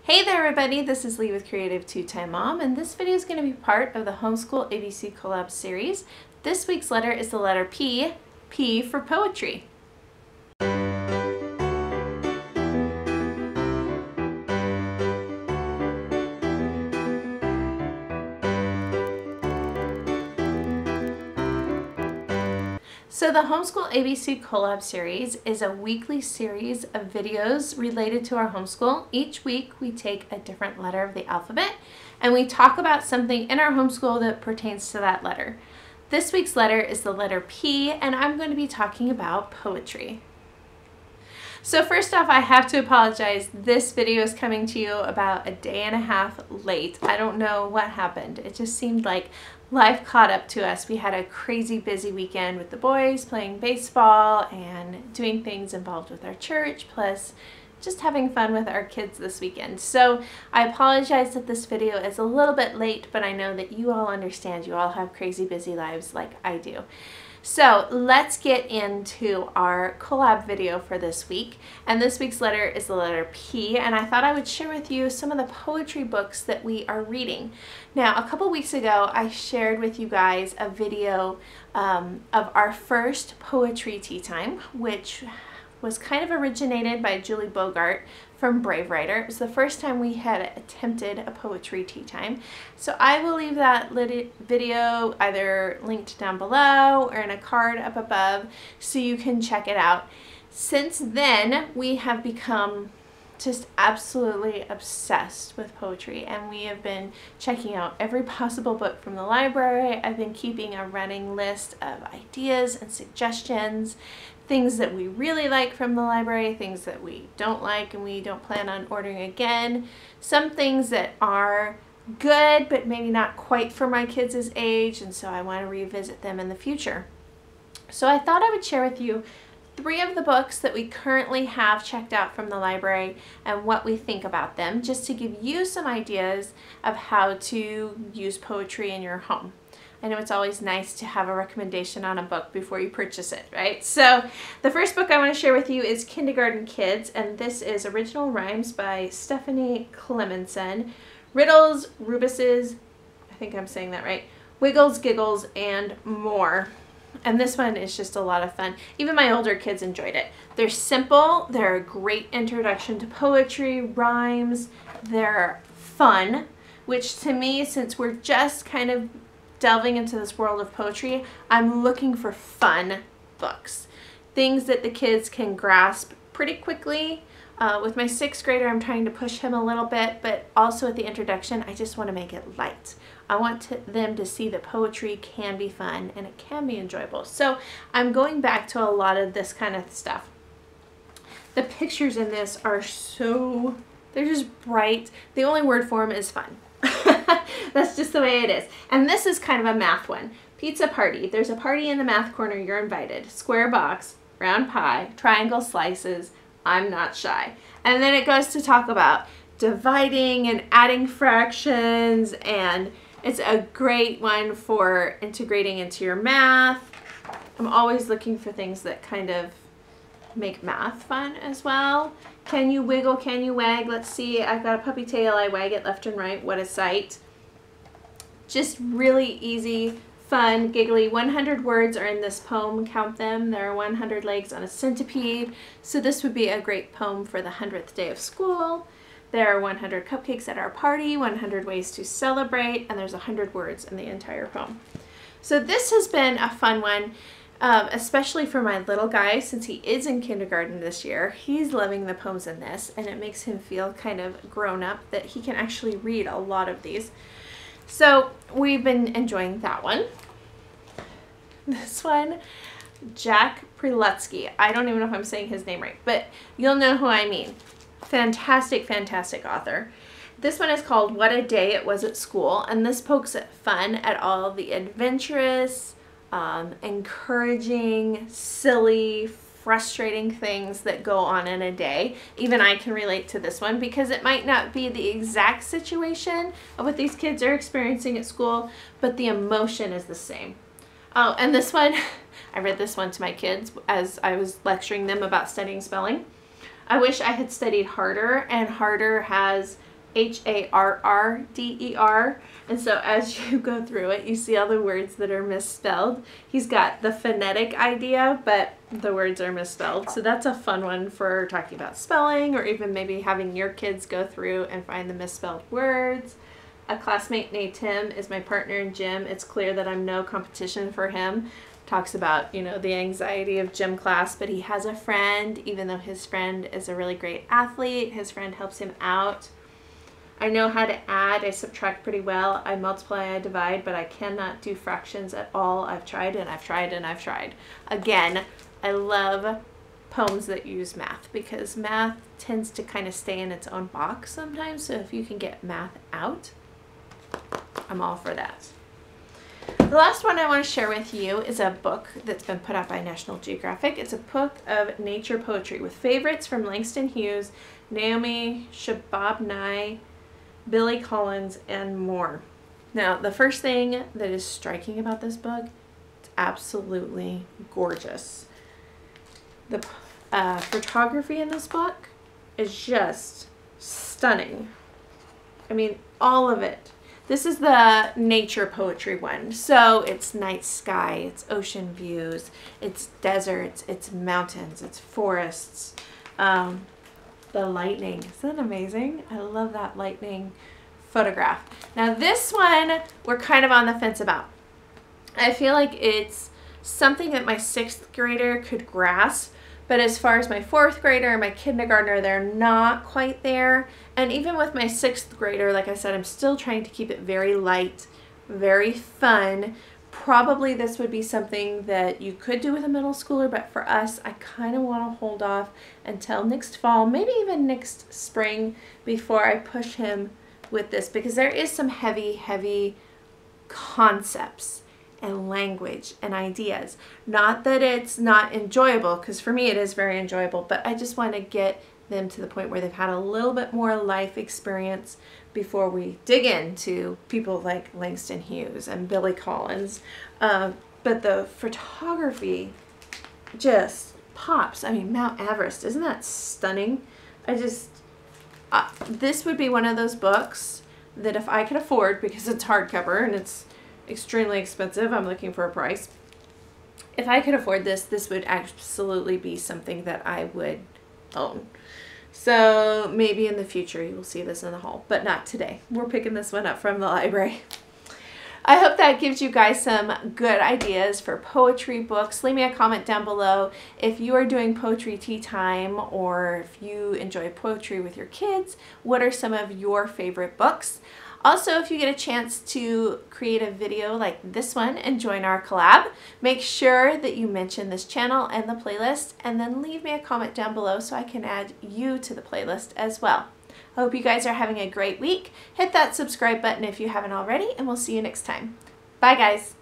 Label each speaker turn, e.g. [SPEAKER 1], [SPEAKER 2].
[SPEAKER 1] Hey there everybody, this is Lee with Creative Two-Time Mom, and this video is going to be part of the Homeschool ABC Collab series. This week's letter is the letter P, P for poetry. So the Homeschool ABC Collab series is a weekly series of videos related to our homeschool. Each week we take a different letter of the alphabet and we talk about something in our homeschool that pertains to that letter. This week's letter is the letter P, and I'm going to be talking about poetry. So first off, I have to apologize. This video is coming to you about a day and a half late. I don't know what happened. It just seemed like life caught up to us. We had a crazy busy weekend with the boys playing baseball and doing things involved with our church, plus just having fun with our kids this weekend. So I apologize that this video is a little bit late, but I know that you all understand. You all have crazy busy lives like I do. So let's get into our collab video for this week. And this week's letter is the letter P, and I thought I would share with you some of the poetry books that we are reading. Now, a couple weeks ago, I shared with you guys a video of our first poetry tea time, which was kind of originated by Julie Bogart from Brave Writer. It was the first time we had attempted a poetry tea time. So I will leave that video either linked down below or in a card up above so you can check it out. Since then, we have become just absolutely obsessed with poetry, and we have been checking out every possible book from the library. I've been keeping a running list of ideas and suggestions, things that we really like from the library, things that we don't like and we don't plan on ordering again, some things that are good but maybe not quite for my kids' age, and so I want to revisit them in the future. So I thought I would share with you 3 of the books that we currently have checked out from the library and what we think about them, just to give you some ideas of how to use poetry in your home. I know it's always nice to have a recommendation on a book before you purchase it, right? So the first book I want to share with you is Kindergarten Kids, and this is Original Rhymes by Stephanie Clemenson. Riddles, rubuses, I think I'm saying that right, wiggles, giggles, and more. And this one is just a lot of fun. Even my older kids enjoyed it. They're simple, they're a great introduction to poetry, rhymes, they're fun, which to me, since we're just kind of delving into this world of poetry, I'm looking for fun books. Things that the kids can grasp pretty quickly. With my 6th grader, I'm trying to push him a little bit, but also at the introduction, I just want to make it light. I want them to see that poetry can be fun and it can be enjoyable. So I'm going back to a lot of this kind of stuff. The pictures in this are they're just bright. The only word for them is fun. That's just the way it is. And this is kind of a math one. Pizza party. There's a party in the math corner, you're invited. Square box, round pie, triangle slices, I'm not shy. And then it goes to talk about dividing and adding fractions, and it's a great one for integrating into your math. I'm always looking for things that kind of make math fun as well. Can you wiggle, can you wag? Let's see, I've got a puppy tail, I wag it left and right, what a sight. Just really easy, fun, giggly. 100 words are in this poem, count them. There are 100 legs on a centipede, so this would be a great poem for the 100th day of school. There are 100 cupcakes at our party, 100 ways to celebrate, and there's 100 words in the entire poem. So this has been a fun one, especially for my little guy, since he is in kindergarten this year. He's loving the poems in this, and it makes him feel kind of grown up that he can actually read a lot of these. So we've been enjoying that one. This one, Jack Prelutsky. I don't even know if I'm saying his name right, but you'll know who I mean. Fantastic, fantastic author. This one is called What a Day It Was at School, and this pokes at fun at all the adventurous, encouraging, silly, frustrating things that go on in a day. Even I can relate to this one because it might not be the exact situation of what these kids are experiencing at school, but the emotion is the same. Oh, and this one, I read this one to my kids as I was lecturing them about studying spelling. I wish I had studied harder, and harder has Harrder. And so as you go through it, you see all the words that are misspelled. He's got the phonetic idea, but the words are misspelled. So that's a fun one for talking about spelling, or even maybe having your kids go through and find the misspelled words. A classmate named Tim is my partner in gym. It's clear that I'm no competition for him. Talks about, you know, the anxiety of gym class, but he has a friend, even though his friend is a really great athlete. His friend helps him out. I know how to add. I subtract pretty well. I multiply, I divide, but I cannot do fractions at all. I've tried and I've tried and I've tried. Again, I love poems that use math because math tends to kind of stay in its own box sometimes. So if you can get math out, I'm all for that. The last one I want to share with you is a book that's been put out by National Geographic. It's a book of nature poetry with favorites from Langston Hughes, Naomi Shihab-Nye, Billy Collins, and more. Now, the first thing that is striking about this book, it's absolutely gorgeous. The photography in this book is just stunning. I mean, all of it. This is the nature poetry one. So it's night sky, it's ocean views, it's deserts, it's mountains, it's forests. The lightning, isn't that amazing? I love that lightning photograph. Now this one, we're kind of on the fence about. I feel like it's something that my 6th grader could grasp, but as far as my 4th grader and my kindergartner, they're not quite there. And even with my 6th grader, like I said, I'm still trying to keep it very light, very fun. Probably this would be something that you could do with a middle schooler, but for us, I kind of want to hold off until next fall, maybe even next spring, before I push him with this, because there is some heavy concepts and language and ideas. Not that it's not enjoyable, because for me it is very enjoyable, but I just want to get them to the point where they've had a little bit more life experience before we dig into people like Langston Hughes and Billy Collins. But the photography just pops. I mean, Mount Everest, isn't that stunning? This would be one of those books that if I could afford, because it's hardcover and it's extremely expensive, I'm looking for a price. If I could afford this, this would absolutely be something that I would own. So maybe in the future you will see this in the haul, but not today. We're picking this one up from the library. I hope that gives you guys some good ideas for poetry books. Leave me a comment down below if you are doing poetry tea time, or if you enjoy poetry with your kids. What are some of your favorite books? Also, if you get a chance to create a video like this one and join our collab, make sure that you mention this channel and the playlist, and then leave me a comment down below so I can add you to the playlist as well. I hope you guys are having a great week. Hit that subscribe button if you haven't already, and we'll see you next time. Bye, guys.